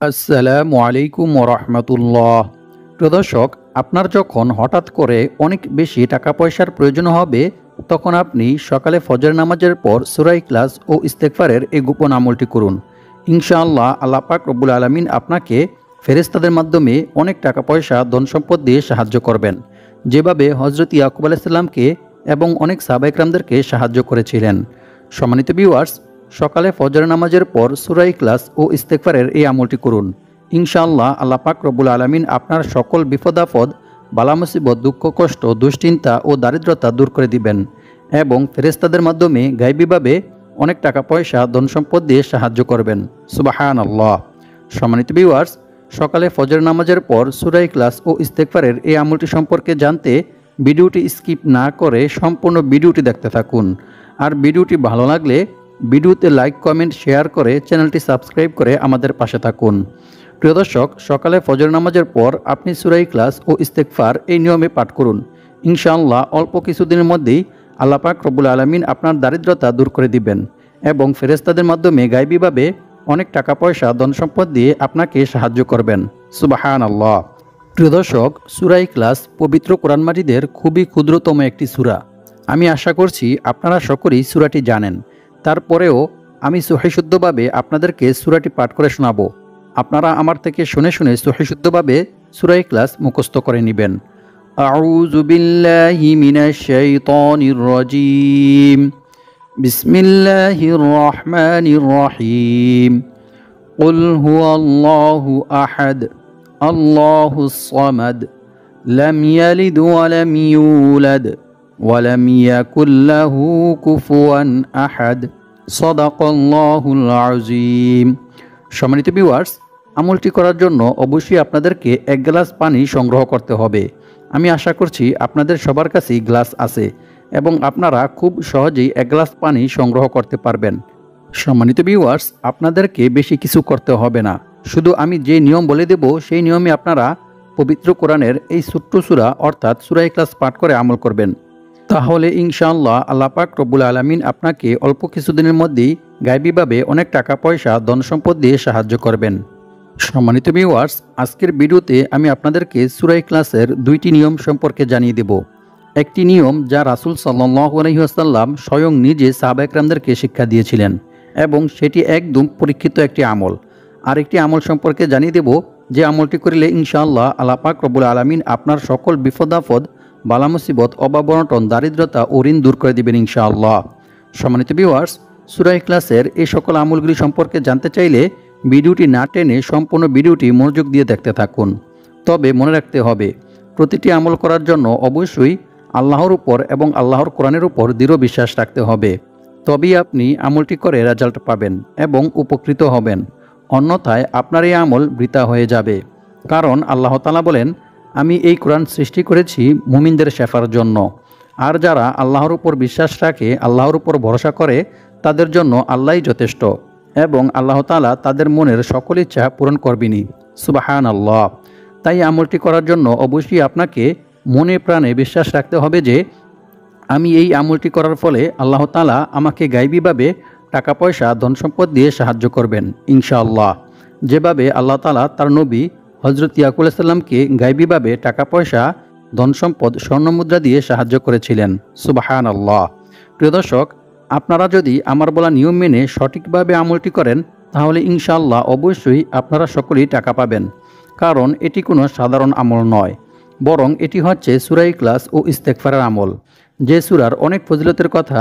আসসালামু আলাইকুম ওরহমতুল্লাহ। প্রিয় দর্শক, আপনার যখন হঠাৎ করে অনেক বেশি টাকা পয়সার প্রয়োজন হবে, তখন আপনি সকালে ফজর নামাজের পর সূরা ইখলাস ও ইস্তেগফারের এই গোপন আমলটি করুন। ইনশাআল্লাহ আল্লাহ পাক রব্বুল আলামিন আপনাকে ফেরেশতাদের মাধ্যমে অনেক টাকা পয়সা ধন সম্পদ দিয়ে সাহায্য করবেন, যেভাবে হযরত ইয়াকুব আলাইহিস সালামকে এবং অনেক সাহাবা ইকরামদেরকে সাহায্য করেছিলেন। সম্মানিত ভিউয়ার্স, সকালে ফজর নামাজের পর সূরা ইখলাস ও ইস্তেগফারের এই আমলটি করুন। ইনশাআল্লাহ আল্লাহ পাক রব্বুল আলামিন আপনার সকল বিপদ আপদ, বালা মুসিবত, দুঃখ কষ্ট, দুশ্চিন্তা ও দারিদ্রতা দূর করে দিবেন এবং ফেরেশতাদের মাধ্যমে গায়বীভাবে অনেক টাকা পয়সা ধন সম্পদ দিয়ে সাহায্য করবেন। সুবহানাল্লাহ। সম্মানিত ভিউয়ার্স, সকালে ফজর নামাজের পর সূরা ইখলাস ও ইস্তেগফারের এই আমলটি সম্পর্কে জানতে ভিডিওটি স্কিপ না করে সম্পূর্ণ ভিডিওটি দেখতে থাকুন। আর ভিডিওটি ভালো লাগলে ভিডিওতে লাইক, কমেন্ট, শেয়ার করে চ্যানেলটি সাবস্ক্রাইব করে আমাদের পাশে থাকুন। প্রিয় দর্শক, সকালে ফজর নামাজের পর আপনি সূরা ইখলাস ও ইস্তেগফার এই নিয়মে পাঠ করুন। ইনশাআল্লাহ অল্প কিছুদিনের মধ্যেই আল্লাহ পাক রব্বুল আলামিন আপনার দারিদ্রতা দূর করে দিবেন এবং ফেরেশতাদের মাধ্যমে গায়বীভাবে অনেক টাকা পয়সা ধন সম্পদ দিয়ে আপনাকে সাহায্য করবেন। সুবহানাল্লাহ। প্রিয় দর্শক, সূরা ইখলাস পবিত্র কোরআন মাজিদের খুবই ক্ষুদ্রতম একটি সূরা। আমি আশা করছি আপনারা সকলেই সূরাটি জানেন। তারপরেও আমি সহিশুদ্ধভাবে আপনাদেরকে সূরাটি পাঠ করে শোনাবো। আপনারা আমার থেকে শুনে শুনে সহিশুদ্ধভাবে সূরা ইখলাস মুখস্থ করে নেবেন। আউযু বিল্লাহি মিনাশ শাইতানির রাজীম। বিসমিল্লাহির রহমানির রহিম। কুল হুয়াল্লাহু আহাদ, আল্লাহুস সামাদ, লাম ইয়ালিদ ওয়া লাম ইউলাদ ওয়ালাম ইয়াকুল লাহু কুফুয়ান আহাদ। সাদাকাল্লাহুল আযীম। সম্মানিত ভিউয়ার্স, আমলটি করার জন্য অবশ্যই আপনাদেরকে এক গ্লাস পানি সংগ্রহ করতে হবে। আমি আশা করছি আপনাদের সবার কাছেই গ্লাস আছে এবং আপনারা খুব সহজেই এক গ্লাস পানি সংগ্রহ করতে পারবেন। সম্মানিত ভিউয়ার্স, আপনাদেরকে বেশি কিছু করতে হবে না। শুধু আমি যে নিয়ম বলে দেব সেই নিয়মে আপনারা পবিত্র কোরআনের এই ছোট্ট সূরা অর্থাৎ সূরা ইখলাস পাঠ করে আমল করবেন। তাহলে ইনশাআল্লাহ আল্লাহ পাক রব্বুল আলামিন আপনাকে অল্প কিছুদিনের মধ্যেই গায়বীভাবে অনেক টাকা পয়সা ধন সম্পদ দিয়ে সাহায্য করবেন। সম্মানিত ভিউয়ার্স, আজকের ভিডিওতে আমি আপনাদেরকে সূরা ইখলাসের দুইটি নিয়ম সম্পর্কে জানিয়ে দেব। একটি নিয়ম যা রাসূল সাল্লাল্লাহু আলাইহি ওয়াসাল্লাম স্বয়ং নিজে সাহাবা ইকরামদেরকে শিক্ষা দিয়েছিলেন এবং সেটি একদম পরীক্ষিত একটি আমল। আরেকটি আমল সম্পর্কে জানিয়ে দেব যে আমলটি করলে ইনশাআল্লাহ আল্লাহ পাক রব্বুল আলামিন আপনার সকল বিপদ আপদ, বালা মুসিবত, অভাব অনটন, দারিদ্রতা ও ঋণ দূর করে দিবেন ইনশাআল্লাহ। সম্মানিত ভিউয়ার্স, সূরা ইখলাসের এই সকল আমলগুলি সম্পর্কে জানতে চাইলে ভিডিওটি না টেনে সম্পূর্ণ ভিডিওটি মনোযোগ দিয়ে দেখতে থাকুন। তবে মনে রাখতে হবে, প্রতিটি আমল করার জন্য অবশ্যই আল্লাহর উপর এবং আল্লাহর কোরআনের উপর দৃঢ় বিশ্বাস রাখতে হবে। তবেই আপনি আমলটি করে রেজাল্ট পাবেন এবং উপকৃত হবেন। অন্যথায় আপনার এই আমল বৃথা হয়ে যাবে। কারণ আল্লাহ তাআলা বলেন, আমি এই কোরআন সৃষ্টি করেছি মুমিনদের শেফার জন্য। আর যারা আল্লাহর উপর বিশ্বাস রাখে, আল্লাহর উপর ভরসা করে, তাদের জন্য আল্লাহই যথেষ্ট এবং আল্লাহ তাআলা তাদের মনের সকল ইচ্ছা পূরণ করবেনই। সুবহানাল্লাহ। তাই আমলটি করার জন্য অবশ্যই আপনাকে মনে প্রাণে বিশ্বাস রাখতে হবে যে আমি এই আমলটি করার ফলে আল্লাহ তাআলা আমাকে গায়বীভাবে টাকা পয়সা ধন সম্পদ দিয়ে সাহায্য করবেন ইনশাআল্লাহ। যেভাবে আল্লাহ তাআলা তার নবী হযরত ইয়াকুব আলাইহিস সালামকে গায়বীভাবে টাকা পয়সা, ধন সম্পদ, স্বর্ণমুদ্রা দিয়ে সাহায্য করেছিলেন। সুবহানাল্লাহ। প্রিয় দর্শক, আপনারা যদি আমার বলা নিয়ম মেনে সঠিকভাবে আমলটি করেন তাহলে ইনশাআল্লাহ অবশ্যই আপনারা সকলেই টাকা পাবেন। কারণ এটি কোনো সাধারণ আমল নয়, বরং এটি হচ্ছে সূরা ইখলাস ও ইস্তেগফারের আমল, যে সূরার অনেক ফজিলতের কথা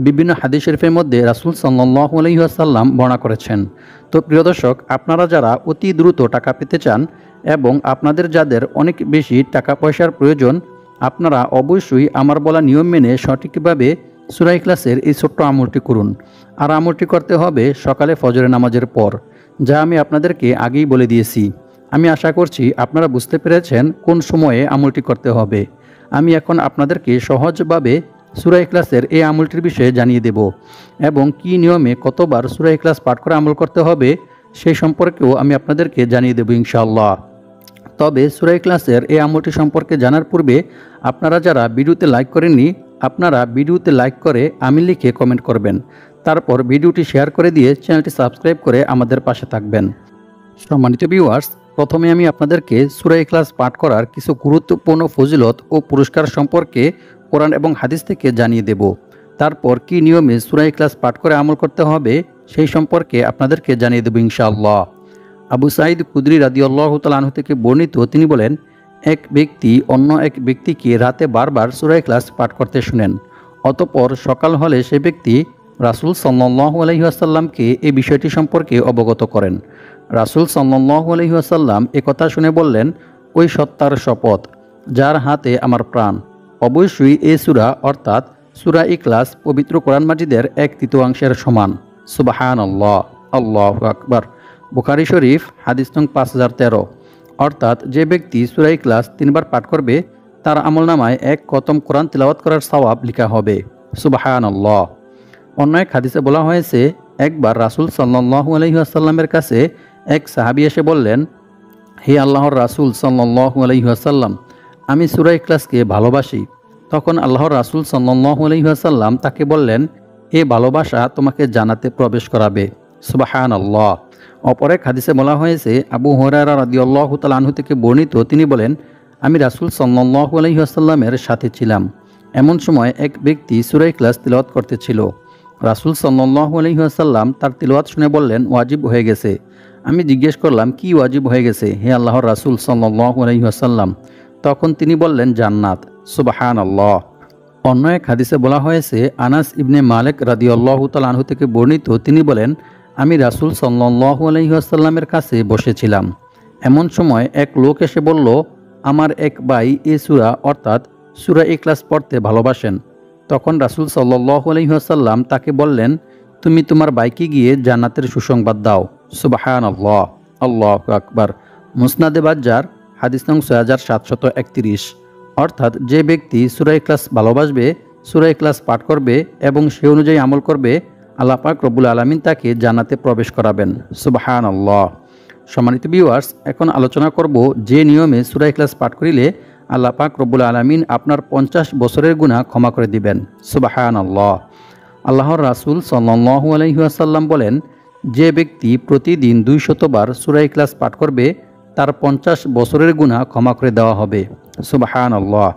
বিভিন্ন হাদিস শরীফের মধ্যে রাসূল সাল্লাল্লাহু আলাইহি ওয়াসাল্লাম বর্ণনা করেছেন। তো প্রিয় দর্শক, আপনারা যারা অতি দ্রুত টাকা পেতে চান এবং আপনাদের যাদের অনেক বেশি টাকা পয়সার প্রয়োজন, আপনারা অবশ্যই আমার বলা নিয়ম মেনে সঠিকভাবে সূরা ইখলাসের এই ছোট্ট আমলটি করুন। আর আমলটি করতে হবে সকালে ফজরের নামাজের পর, যা আমি আপনাদেরকে আগেই বলে দিয়েছি। আমি আশা করছি আপনারা বুঝতে পেরেছেন কোন সময়ে আমলটি করতে হবে। আমি এখন আপনাদেরকে সহজভাবে সূরা ইখলাসের এই আমলটির বিষয়ে জানিয়ে দেব এবং কি নিয়মে কতবার সূরা ইখলাস পাঠ করে আমল করতে হবে সেই সম্পর্কেও আমি আপনাদেরকে জানিয়ে দেব ইনশাআল্লাহ। তবে সূরা ইখলাসের এই আমলটি সম্পর্কে জানার পূর্বে আপনারা যারা ভিডিওতে লাইক করেননি, আপনারা ভিডিওতে লাইক করে আমি লিখে কমেন্ট করবেন। তারপর ভিডিওটি শেয়ার করে দিয়ে চ্যানেলটি সাবস্ক্রাইব করে আমাদের পাশে থাকবেন। সম্মানিত ভিউয়ার্স, প্রথমে আমি আপনাদেরকে সূরা ইখলাস পাঠ করার কিছু গুরুত্বপূর্ণ ফজিলত ও পুরস্কার সম্পর্কে কোরআন এবং হাদিস থেকে জানিয়ে দেব। তারপর কি নিয়মে সূরা ইখলাস পাঠ করে আমল করতে হবে সেই সম্পর্কে আপনাদেরকে জানিয়ে দেব ইনশাআল্লাহ। আবু সাঈদ খুদরি রাদিয়াল্লাহু তাআলা আনহু থেকে বর্ণিত, তিনি বলেন, এক ব্যক্তি অন্য এক ব্যক্তিকে রাতে বারবার সূরা ইখলাস পাঠ করতে শুনেন। অতঃপর সকাল হলে সে ব্যক্তি রাসূল সাল্লাল্লাহু আলাইহি ওয়াসাল্লামকে এই বিষয়টি সম্পর্কে অবগত করেন। রাসূল সাল্লাল্লাহু আলাইহি ওয়াসাল্লাম একথা শুনে বললেন, ওই সত্তার শপথ যার হাতে আমার প্রাণ, অবশ্যই এই সূরা অর্থাৎ সূরা ইখলাস পবিত্র কোরআন মাজিদের 1/3 সমান। সুবহানাল্লাহ, আল্লাহু আকবার। বুখারী শরীফ হাদিস নং 5013। অর্থাৎ যে ব্যক্তি সূরা ইখলাস 3বার পাঠ করবে তার আমলনামায় 1 খতম কোরআন তিলাওয়াত করার সওয়াব লেখা হবে। সুবহানাল্লাহ। অন্য এক হাদিসে বলা হয়েছে, একবার রাসূল সাল্লাল্লাহু আলাইহি ওয়াসাল্লামের কাছে এক সাহাবী এসে বললেন, হে আল্লাহর রাসূল সাল্লাল্লাহু আলাইহি ওয়াসাল্লাম, আমি সূরা ইখলাসকে ভালোবাসি। তখন আল্লাহর রাসূল সাল্লাল্লাহু আলাইহি ওয়াসাল্লাম তাকে বললেন, এ ভালোবাসা তোমাকে জান্নাতে প্রবেশ করাবে। সুবহানাল্লাহ। অপর এক হাদিসে বলা হয়েছে, আবু হুরায়রা রাদিয়াল্লাহু তাআলা আনহু থেকে বর্ণিত, তিনি বলেন, আমি রাসূল সাল্লাল্লাহু আলাইহি ওয়াসাল্লামের সাথে ছিলাম। এমন সময় এক ব্যক্তি সূরা ইখলাস তিলাওয়াত করতেছিল। রাসূল সাল্লাল্লাহু আলাইহি ওয়াসাল্লাম তার তিলাওয়াত শুনে বললেন, ওয়াজিব হয়ে গেছে। আমি জিজ্ঞেস করলাম, কি ওয়াজিব হয়ে গেছে হে আল্লাহর রাসূল সাল্লাল্লাহু আলাইহি ওয়াসাল্লাম? তখন তিনি বললেন, জান্নাত। সুবহানাল্লাহ। অন্য এক হাদিসে বলা হয়েছে, আনাস ইবনে মালিক রাদিয়াল্লাহু তাআলা আনহু থেকে বর্ণিত, তিনি বলেন, আমি রাসূল সাল্লাল্লাহু আলাইহি ওয়াসাল্লামের কাছে বসেছিলাম। এমন সময় এক লোক এসে বলল, আমার এক ভাই এই সূরা অর্থাৎ সূরা ইখলাস পড়তে ভালোবাসেন। তখন রাসূল সাল্লাল্লাহু আলাইহি ওয়াসাল্লাম তাকে বললেন, তুমি তোমার ভাইকে গিয়ে জান্নাতের সুসংবাদ দাও। সুবহানাল্লাহ, আল্লাহু আকবার। মুসনাদে বাজ্জার হাদিস নং 6731। অর্থাৎ যে ব্যক্তি সূরা ইখলাস ভালোবাসবে, সূরা ইখলাস পাঠ করবে এবং সে অনুযায়ী আমল করবে, আল্লাহ পাক রব্বুল আলামিন তাকে জান্নাতে প্রবেশ করাবেন। সুবহানাল্লাহ। সম্মানিত ভিউয়ার্স, এখন আলোচনা করব যে নিয়মে সূরা ইখলাস পাঠ করিলে আল্লাহ পাক রব্বুল আলামিন আপনার 50 বছরের গুনাহ ক্ষমা করে দিবেন। সুবহানাল্লাহ। আল্লাহর রাসূল সাল্লাল্লাহু আলাইহি ওয়াসাল্লাম বলেন, যে ব্যক্তি প্রতিদিন 200 বার সূরা ইখলাস পাঠ করবে তার 50 বছরের গুনাহ ক্ষমা করে দেওয়া হবে। সুবহানাল্লাহ।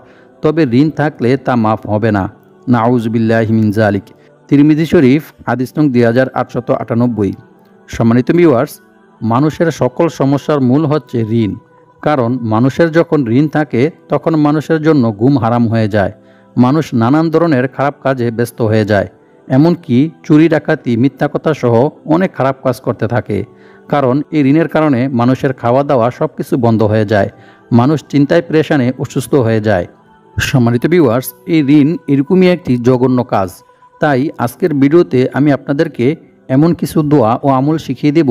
তবে ঋণ থাকলে তা মাফ হবে না। নাউযুবিল্লাহি মিন যালিক। তিরমিজি শরীফ হাদিস নং 2898। সম্মানিত ভিউয়ার্স, মানুষের সকল সমস্যার মূল হচ্ছে ঋণ। কারণ মানুষের যখন ঋণ থাকে তখন মানুষের জন্য ঘুম হারাম হয়ে যায়, মানুষ নানান ধরনের খারাপ কাজে ব্যস্ত হয়ে যায়, এমনকি চুরি ডাকাতি মিথ্যা কথা সহ অনেক খারাপ কাজ করতে থাকে। কারণ এই ঋণের কারণে মানুষের খাওয়া দাওয়া সব কিছু বন্ধ হয়ে যায়, মানুষ চিন্তায় পেরেশানে অসুস্থ হয়ে যায়। সম্মানিত ভিউয়ার্স, এই ঋণ এরকমই একটি জঘন্য কাজ। তাই আজকের ভিডিওতে আমি আপনাদেরকে এমন কিছু দোয়া ও আমল শিখিয়ে দেব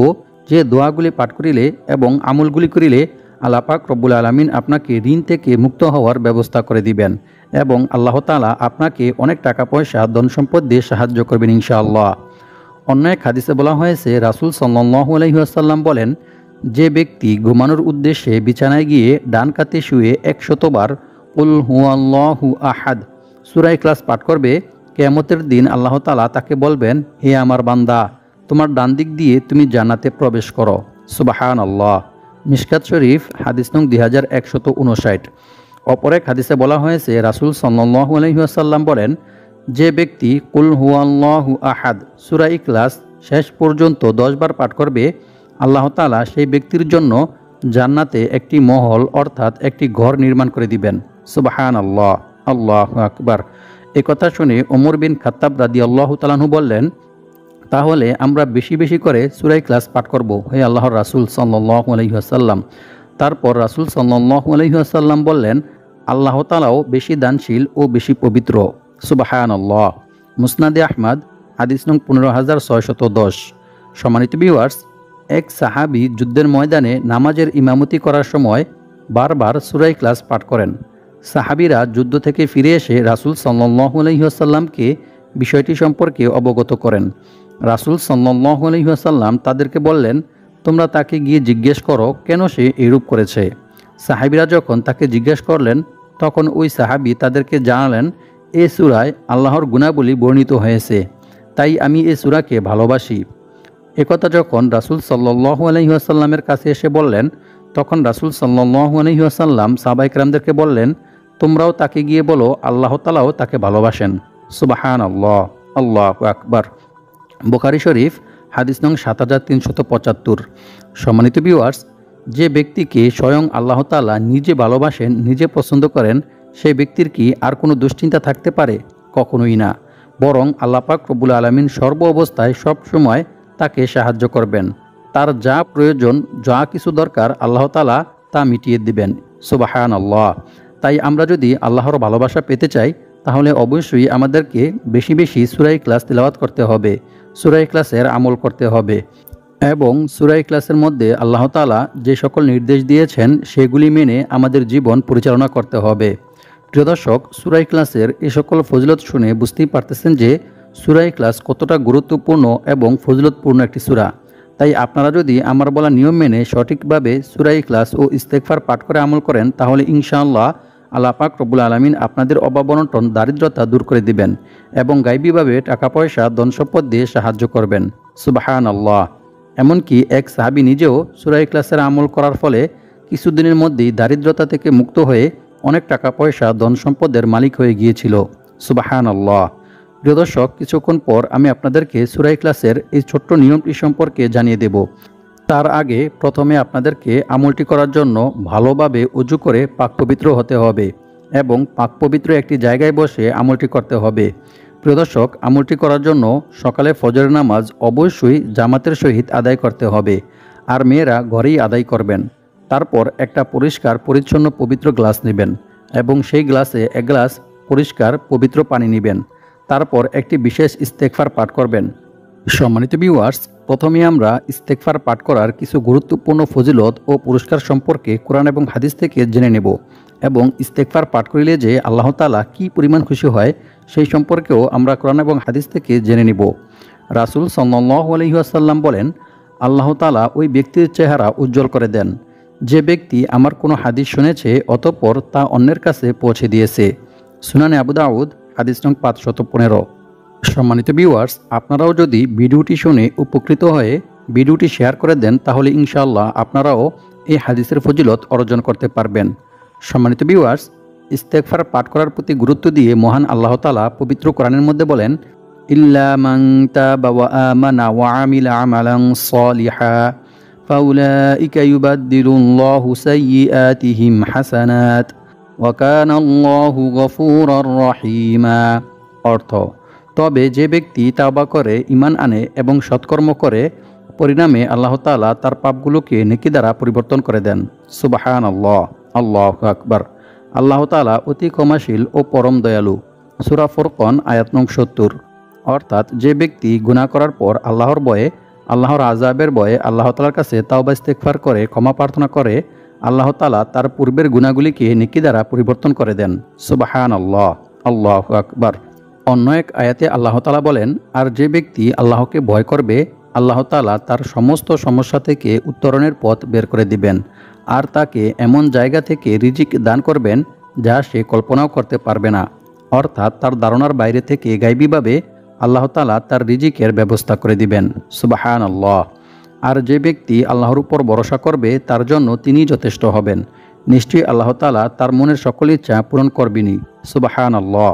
যে দোয়াগুলি পাঠ করিলে এবং আমলগুলি করিলে আল্লাহ পাক রব্বুল আলামিন আপনাকে ঋণ থেকে মুক্ত হওয়ার ব্যবস্থা করে দিবেন এবং আল্লাহ তাআলা আপনাকে অনেক টাকা পয়সা ধন সম্পদ দিয়ে সাহায্য করবেন ইনশাআল্লাহ। অন্য এক হাদিসে বলা হয়েছে, রাসূল সাল্লাল্লাহু আলাইহি ওয়াসাল্লাম বলেন, যে ব্যক্তি ঘুমানোর উদ্দেশ্যে বিছানায় গিয়ে ডান কাতে শুয়ে 100 বার কুল হুয়াল্লাহু আহাদ সূরা ইখলাস পাঠ করবে, কিয়ামতের দিন আল্লাহ তাআলা তাকে বলবেন, হে আমার বান্দা, তোমার ডান দিক দিয়ে তুমি জান্নাতে প্রবেশ করো। সুবহানাল্লাহ। মিশকাত শরীফ হাদিস নং 2159। অপর এক হাদিসে বলা হয়েছে, রাসূল সাল্লাল্লাহু আলাইহি ওয়াসাল্লাম বলেন, যে ব্যক্তি কুল হুয়াল্লাহু আহাদ সূরা ইখলাস শেষ পর্যন্ত 10 বার পাঠ করবে, আল্লাহ তাআলা সেই ব্যক্তির জন্য জান্নাতে একটি মহল অর্থাৎ একটি ঘর নির্মাণ করে দিবেন। সুবহানাল্লাহ, আল্লাহু আকবার। একথা শুনে ওমর বিন খাত্তাব রাদিয়াল্লাহু তাআলা আনহু বললেন, তাহলে আমরা বেশি বেশি করে সূরা ইখলাস পাঠ করব হে আল্লাহর রাসূল সাল্লাল্লাহু আলাইহি ওয়াসাল্লাম। তারপর রাসূল সাল্লাল্লাহু আলাইহি ওয়াসাল্লাম বললেন, আল্লাহ তাআলাও বেশি দানশীল ও বেশি পবিত্র। সুবহানাল্লাহ। মুসনাদে আহমদ হাদিস নং 15610। সম্মানিত ভিউয়ার্স, এক সাহাবী যুদ্ধের ময়দানে নামাজের ইমামতি করার সময় বারবার সূরা ইখলাস পাঠ করেন। সাহাবীরা যুদ্ধ থেকে ফিরে এসে রাসূল সাল্লাল্লাহু আলাইহি ওয়াসাল্লামকে বিষয়টি সম্পর্কে অবগত করেন। রাসূল সাল্লাল্লাহু আলাইহি ওয়াসাল্লাম তাদেরকে বললেন, তোমরা তাকে গিয়ে জিজ্ঞেস করো কেন সে এরূপ করেছে। সাহাবীরা যখন তাকে জিজ্ঞেস করলেন তখন ওই সাহাবী তাদেরকে জানালেন, এই সূরায় আল্লাহর গুণাবলী বর্ণিত হয়েছে, তাই আমি এই সূরাকে ভালোবাসি। একথা যখন রাসূল সাল্লাল্লাহু আলাইহি ওয়াসাল্লামের কাছে এসে বললেন, তখন রাসূল সাল্লাল্লাহু আলাইহি ওয়াসাল্লাম সাহাবায়ে কেরামদেরকে বললেন, তোমরাও তাকে গিয়ে বলো আল্লাহ তাআলাও তাকে ভালোবাসেন। সুবহানাল্লাহ, আল্লাহু আকবার। বুখারী শরীফ হাদিস নং 7375। সম্মানিত ভিউয়ার্স, যে ব্যক্তিকে স্বয়ং আল্লাহ তাআলা নিজে ভালোবাসেন, নিজে পছন্দ করেন, সেই ব্যক্তির কি আর কোনো দুশ্চিন্তা থাকতে পারে? কখনোই না। বরং আল্লাহ পাক রব্বুল আলামিন সর্ব অবস্থায় সব সময় তাকে সাহায্য করবেন। তার যা প্রয়োজন, যা কিছু দরকার আল্লাহ তাআলা তা মিটিয়ে দিবেন। সুবহানাল্লাহ। তাই আমরা যদি আল্লাহর ভালোবাসা পেতে চাই, তাহলে অবশ্যই আমাদেরকে বেশি বেশি সূরা ইখলাস তিলাওয়াত করতে হবে, সূরা ইখলাসের আমল করতে হবে এবং সূরা ইখলাসের মধ্যে আল্লাহ তাআলা যে সকল নির্দেশ দিয়েছেন সেগুলি মেনে আমাদের জীবন পরিচালনা করতে হবে। প্রিয় দর্শক, সূরা ইখলাসের এই সকল ফজিলত শুনে বুঝতেই পারতেছেন যে সূরা ইখলাস কতটা গুরুত্বপূর্ণ এবং ফজিলতপূর্ণ একটি সূরা। তাই আপনারা যদি আমার বলা নিয়ম মেনে সঠিকভাবে সূরা ইখলাস ও ইস্তেগফার পাঠ করে আমল করেন, তাহলে ইনশাআল্লাহ আল্লাহ পাক রব্বুল আলামিন আপনাদের অভাব অনটন দারিদ্রতা দূর করে দিবেন এবং গায়বীভাবে টাকা পয়সা ধন সম্পদ দিয়ে সাহায্য করবেন। সুবহানাল্লাহ। এমনকি এক সাহাবী নিজেও সূরা ইখলাসের আমল করার ফলে কিছুদিনের মধ্যেই দারিদ্রতা থেকে মুক্ত হয়ে অনেক টাকা পয়সা ধন সম্পদের মালিক হয়ে গিয়েছিল। সুবহানাল্লাহ। প্রিয় দর্শক, কিছুক্ষণ পর আমি আপনাদেরকে সূরা ইখলাসের এই ছোট্ট নিয়মটি সম্পর্কে জানিয়ে দেব। তার আগে প্রথমে আপনাদেরকে আমলটি করার জন্য ভালোভাবে ওযু করে পাক পবিত্র হতে হবে এবং পাক পবিত্র একটি জায়গায় বসে আমলটি করতে হবে। প্রিয় দর্শক, আমলটি করার জন্য সকালে ফজরের নামাজ অবশ্যই জামাতের সহিত আদায় করতে হবে, আর মেয়েরা ঘরেই আদায় করবেন। তারপর একটা পরিষ্কার পরিচ্ছন্ন পবিত্র গ্লাস নেবেন এবং সেই গ্লাসে এক গ্লাস পরিষ্কার পবিত্র পানি নেবেন। তারপর একটি বিশেষ ইস্তেগফার পাঠ করবেন। সম্মানিত ভিউয়ার্স, প্রথমে আমরা ইস্তেগফার পাঠ করার কিছু গুরুত্বপূর্ণ ফজিলত ও পুরস্কার সম্পর্কে কোরআন এবং হাদিস থেকে জেনে নেব এবং ইস্তেগফার পাঠ করিলে যে আল্লাহ তাআলা কী পরিমাণ খুশি হয় সেই সম্পর্কেও আমরা কোরআন এবং হাদিস থেকে জেনে নেব। রাসূল সাল্লাল্লাহু আলাইহি ওয়াসাল্লাম বলেন, আল্লাহ তাআলা ওই ব্যক্তির চেহারা উজ্জ্বল করে দেন যে ব্যক্তি আমার কোনো হাদিস শুনেছে অতঃপর তা অন্যের কাছে পৌঁছে দিয়েছে। সুনানে আবু দাউদ হাদিস নং 515। সম্মানিত ভিউয়ার্স, আপনারাও যদি ভিডিওটি শুনে উপকৃত হয়ে ভিডিওটি শেয়ার করে দেন, তাহলে ইনশাআল্লাহ আপনারাও এই হাদিসের ফজিলত অর্জন করতে পারবেন। সম্মানিত ভিউয়ার্স, ইস্তেগফার পাঠ করার প্রতি গুরুত্ব দিয়ে মহান আল্লাহ তাআলা পবিত্র কোরআনের মধ্যে বলেন, ইল্লা মান তাবা ওয়া আমানা ওয়া আমিলা আমালান সালিহা ফাউলাইকা ইউবাদদিলুল্লাহু সাইয়্যাতিহিম হাসানাত ওয়া কানাল্লাহু গফুরার রহিমা। অর্থ, তবে যে ব্যক্তি তাওবা করে, ঈমান আনে এবং সৎকর্ম করে, পরিণামে আল্লাহ তাআলা তার পাপগুলোকে নেকি দ্বারা পরিবর্তন করে দেন। সুবহানাল্লাহ, আল্লাহু আকবার। আল্লাহ তাআলা অতি ক্ষমাশীল ও পরম দয়ালু। সূরা ফুরকান আয়াত নং 70। অর্থাৎ যে ব্যক্তি গুনাহ করার পর আল্লাহর ভয়ে, আল্লাহর আযাবের ভয়ে আল্লাহ তাআলার কাছে তাওবা ইস্তেগফার করে ক্ষমা প্রার্থনা করে, আল্লাহ তাআলা তার পূর্বের গুনাহগুলিকে নেকি দ্বারা পরিবর্তন করে দেন। সুবহানাল্লাহ, আল্লাহু আকবার। অন্য এক আয়াতে আল্লাহ তাআলা বলেন, আর যে ব্যক্তি আল্লাহকে ভয় করবে, আল্লাহ তাআলা তার সমস্ত সমস্যা থেকে উত্তরণের পথ বের করে দিবেন আর তাকে এমন জায়গা থেকে রিজিক দান করবেন যা সে কল্পনাও করতে পারবে না। অর্থাৎ তার ধারণার বাইরে থেকে গায়বীভাবে আল্লাহ তাআলা তার রিজিকের ব্যবস্থা করে দিবেন। সুবহানাল্লাহ। আর যে ব্যক্তি আল্লাহর উপর ভরসা করবে, তার জন্য তিনি যথেষ্ট হবেন। নিশ্চয়ই আল্লাহ তাআলা তার মনের সকল ইচ্ছা পূরণ করবেনই। সুবহানাল্লাহ।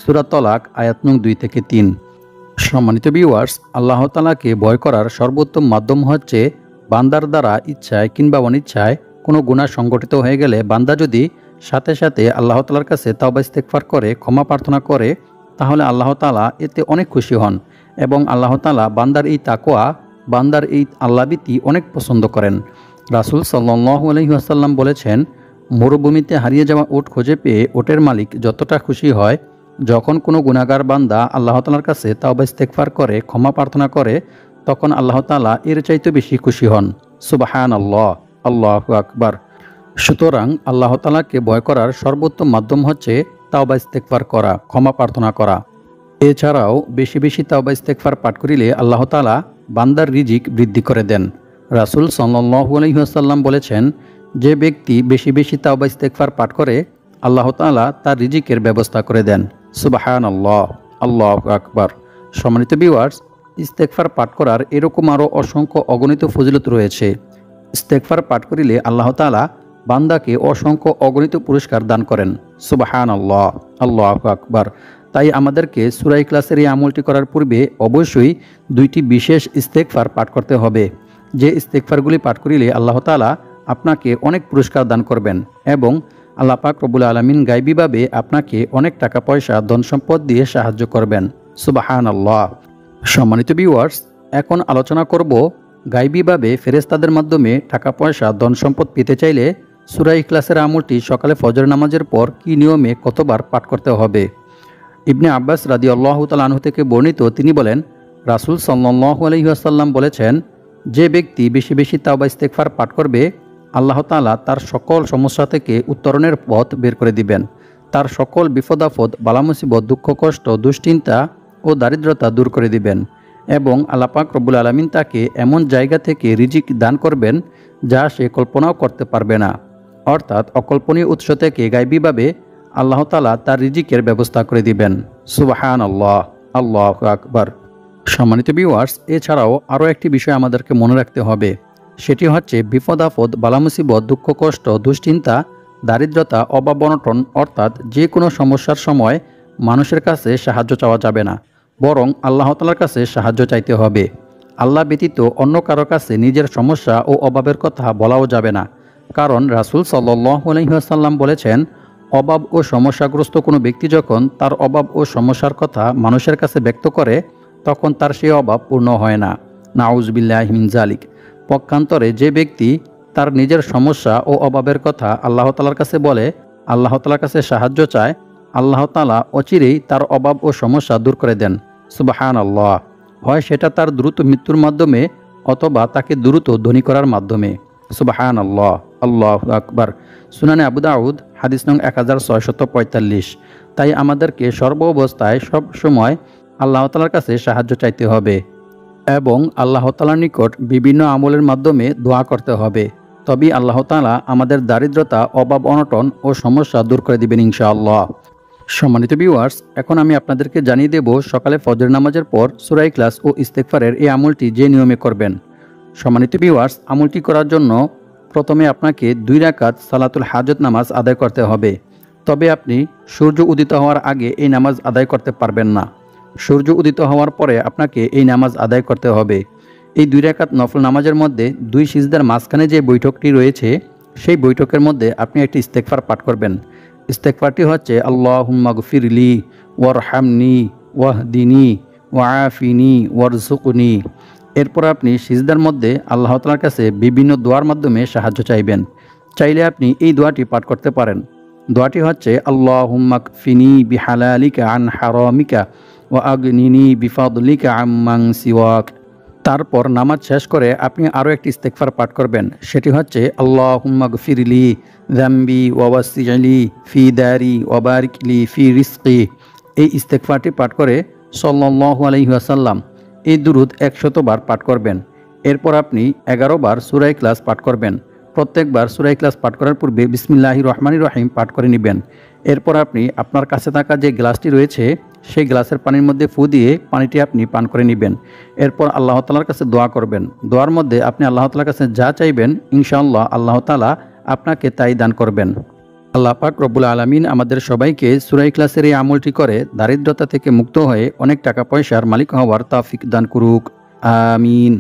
সূরা তলাক আয়াত নং 2-3। সম্মানিত ভিউয়ার্স, আল্লাহ তাআলাকে ভয় করার সর্বোত্তম মাধ্যম হচ্ছে বান্দার দ্বারা ইচ্ছায় কিংবা অনিচ্ছায় কোনো গুনাহ সংগঠিত হয়ে গেলে বান্দা যদি সাথে সাথে আল্লাহ তাআলার কাছে তাওবা ইস্তেগফার করে ক্ষমা প্রার্থনা করে, তাহলে আল্লাহ তাআলা এতে অনেক খুশি হন এবং আল্লাহ তাআলা বান্দার এই তাকওয়া, বান্দার এই আল্লাহভীতি অনেক পছন্দ করেন। রাসূল সাল্লাল্লাহু আলাইহি ওয়াসাল্লাম বলেছেন, মরুভূমিতে হারিয়ে যাওয়া উট খুঁজে পেয়ে উটের মালিক যতটা খুশি হয়, যখন কোনো গুনাহগার বান্দা আল্লাহ তাআলার কাছে তাওবা ইস্তেগফার করে ক্ষমা প্রার্থনা করে, তখন আল্লাহ তাআলা এর চাইতে বেশি খুশি হন। সুবহানাল্লাহ, আল্লাহু আকবার। সুতরাং আল্লাহ তাআলাকে ভয় করার সর্বোত্তম মাধ্যম হচ্ছে তাওবা ইস্তেগফার করা, ক্ষমা প্রার্থনা করা। এছাড়াও বেশি বেশি তাওবা ইস্তেগফার পাঠ করিলে আল্লাহ তাআলা বান্দার রিজিক বৃদ্ধি করে দেন। রাসূল সাল্লাল্লাহু আলাইহি ওয়াসাল্লাম বলেছেন, যে ব্যক্তি বেশি বেশি তাওবা ইস্তেগফার পাঠ করে, আল্লাহ তাআলা তার রিজিকের ব্যবস্থা করে দেন। সুবহানাল্লাহ, আল্লাহু আকবার। সম্মানিত ভিউয়ার্স, ইস্তেগফার পাঠ করার এরকম আরও অসংখ্য অগণিত ফজিলত রয়েছে। ইস্তেগফার পাঠ করিলে আল্লাহ তাআলা বান্দাকে অসংখ্য অগণিত পুরস্কার দান করেন। সুবহানাল্লাহ, আল্লাহু আকবার। তাই আমাদেরকে সূরা ইখলাসের এই আমলটি করার পূর্বে অবশ্যই 2টি বিশেষ ইস্তেগফার পাঠ করতে হবে। যে ইস্তেগফারগুলি পাঠ করিলে আল্লাহ তাআলা আপনাকে অনেক পুরস্কার দান করবেন এবং আল্লাহ পাক রব্বুল আলামিন গায়বীভাবে আপনাকে অনেক টাকা পয়সা ধন সম্পদ দিয়ে সাহায্য করবেন। সুবহানাল্লাহ। সম্মানিত ভিউয়ার্স, এখন আলোচনা করব গায়বীভাবে ফেরেশতাদের মাধ্যমে টাকা পয়সা ধন সম্পদ পেতে চাইলে সূরা ইখলাসের আমলটি সকালে ফজর নামাজের পর কী নিয়মে কতবার পাঠ করতে হবে। ইবনে আব্বাস রাদিয়াল্লাহু তাআলা আনহু থেকে বর্ণিত, তিনি বলেন, রাসূল সাল্লাল্লাহু আলাইহি ওয়াসাল্লাম বলেছেন, যে ব্যক্তি বেশি বেশি তাওবা ইস্তেগফার পাঠ করবে আল্লাহ তাআলা তার সকল সমস্যা থেকে উত্তরণের পথ বের করে দিবেন। তার সকল বিপদ আপদ, বালা মুসিবত, দুঃখ কষ্ট, দুশ্চিন্তা ও দারিদ্রতা দূর করে দিবেন এবং আল্লাহ পাক রব্বুল আলামিন তাকে এমন জায়গা থেকে রিজিক দান করবেন যা সে কল্পনাও করতে পারবে না। অর্থাৎ অকল্পনীয় উৎস থেকে গায়বীভাবে আল্লাহ তাআলা তার রিজিকের ব্যবস্থা করে দিবেন। সুবহানাল্লাহ, আল্লাহু আকবার। সম্মানিত ভিউয়ার্স, এছাড়াও আরও একটি বিষয় আমাদেরকে মনে রাখতে হবে, সেটি হচ্ছে বিপদ আপদ, বালা মুসিবত, দুঃখ কষ্ট, দুশ্চিন্তা, দারিদ্রতা, অভাব অনটন অর্থাৎ যে কোনো সমস্যার সময় মানুষের কাছে সাহায্য চাওয়া যাবে না, বরং আল্লাহ তাআলার কাছে সাহায্য চাইতে হবে। আল্লাহ ব্যতীত অন্য কারো কাছে নিজের সমস্যা ও অভাবের কথা বলাও যাবে না, কারণ রাসূল সাল্লাল্লাহু আলাইহি ওয়াসাল্লাম বলেছেন, অভাব ও সমস্যাগ্রস্ত কোনো ব্যক্তি যখন তার অভাব ও সমস্যার কথা মানুষের কাছে ব্যক্ত করে তখন তার সেই অভাব পূর্ণ হয় না। নাউজুবিল্লাহি মিন যালিক। পক্ষান্তরে যে ব্যক্তি তার নিজের সমস্যা ও অভাবের কথা আল্লাহ তাআলার কাছে বলে, আল্লাহ তাআলার কাছে সাহায্য চায়, আল্লাহ তাআলা অচিরেই তার অভাব ও সমস্যা দূর করে দেন। সুবহানাল্লাহ। হয় সেটা তার দ্রুত মৃত্যুর মাধ্যমে অথবা তাকে দ্রুত ধনী করার মাধ্যমে। সুবহানাল্লাহ, আল্লাহু আকবার। সুনানে আবু দাউদ হাদিস নং 1645। তাই আমাদেরকে সর্ব অবস্থায় সব সময় আল্লাহ তাআলার কাছে সাহায্য চাইতে হবে এবং আল্লাহ তাআলার নিকট বিভিন্ন আমলের মাধ্যমে দোয়া করতে হবে। তবেই আল্লাহ তাআলা আমাদের দারিদ্রতা, অভাব অনটন ও সমস্যা দূর করে দিবেন ইনশাআল্লাহ। সম্মানিত ভিউয়ার্স, এখন আমি আপনাদেরকে জানিয়ে দেব সকালে ফজর নামাজের পর সূরা ইখলাস ও ইস্তেগফারের এই আমলটি যে নিয়মে করবেন। সম্মানিত ভিউয়ার্স, আমলটি করার জন্য প্রথমে আপনাকে 2 রাকাত সালাতুল হাজত নামাজ আদায় করতে হবে। তবে আপনি সূর্য উদিত হওয়ার আগে এই নামাজ আদায় করতে পারবেন না। সূর্য উদিত হওয়ার পরে আপনাকে এই নামাজ আদায় করতে হবে। এই 2 রাকাত নফল নামাজের মধ্যে 2 সিজদার মাঝখানে যে বৈঠকটি রয়েছে সেই বৈঠকের মধ্যে আপনি একটি ইস্তেগফার পাঠ করবেন। ইস্তেগফারটি হচ্ছে, আল্লাহুম্মা গফিরলি ওয়ারহামনি ওয়াহদিনি ওয়াআফিনি ওয়ারযুকনি। এরপর আপনি সিজদার মধ্যে আল্লাহ তাআলার কাছে বিভিন্ন দোয়ার মাধ্যমে সাহায্য চাইবেন। চাইলে আপনি এই দোয়াটি পাঠ করতে পারেন। দোয়াটি হচ্ছে, আল্লাহুম্মা কফিনি বিহালালিকা আন হারামিকা ওয়া আগনিনি বিফাদলিকা আম্মান সিওয়াক। তারপর নামাজ শেষ করে আপনি আরও একটি ইস্তেগফার পাঠ করবেন। সেটি হচ্ছে, আল্লাহুম্মা গফিরলি যামবি ওয়া ওয়াসি'লি ফি দারি ওয়া বারিকলি ফি রিজকি। এই ইস্তেগফারটি পাঠ করে সাল্লাল্লাহু আলাইহি ওয়াসাল্লাম এই দুরূদ 100 বার পাঠ করবেন। এরপর আপনি 11 বার সূরা ইখলাস পাঠ করবেন। প্রত্যেকবার সূরা ইখলাস পাঠ করার পূর্বে বিসমিল্লাহির রহমানির রহিম পাঠ করে নেবেন। এরপর আপনি আপনার কাছে থাকা যে গ্লাসটি রয়েছে সেই গ্লাসের পানির মধ্যে ফু দিয়ে পানিটি আপনি পান করে নেবেন। এরপর আল্লাহ তাআলার কাছে দোয়া করবেন। দোয়ার মধ্যে আপনি আল্লাহ তাআলার কাছে যা চাইবেন ইনশাআল্লাহ আল্লাহ তাআলা আপনাকে তাই দান করবেন। আল্লাহ পাক রব্বুল আলামিন আমাদের সবাইকে সূরা ইখলাসের এই আমলটি করে দারিদ্রতা থেকে মুক্ত হয়ে অনেক টাকা পয়সার মালিক হওয়ার তৌফিক দান করুক। আমিন।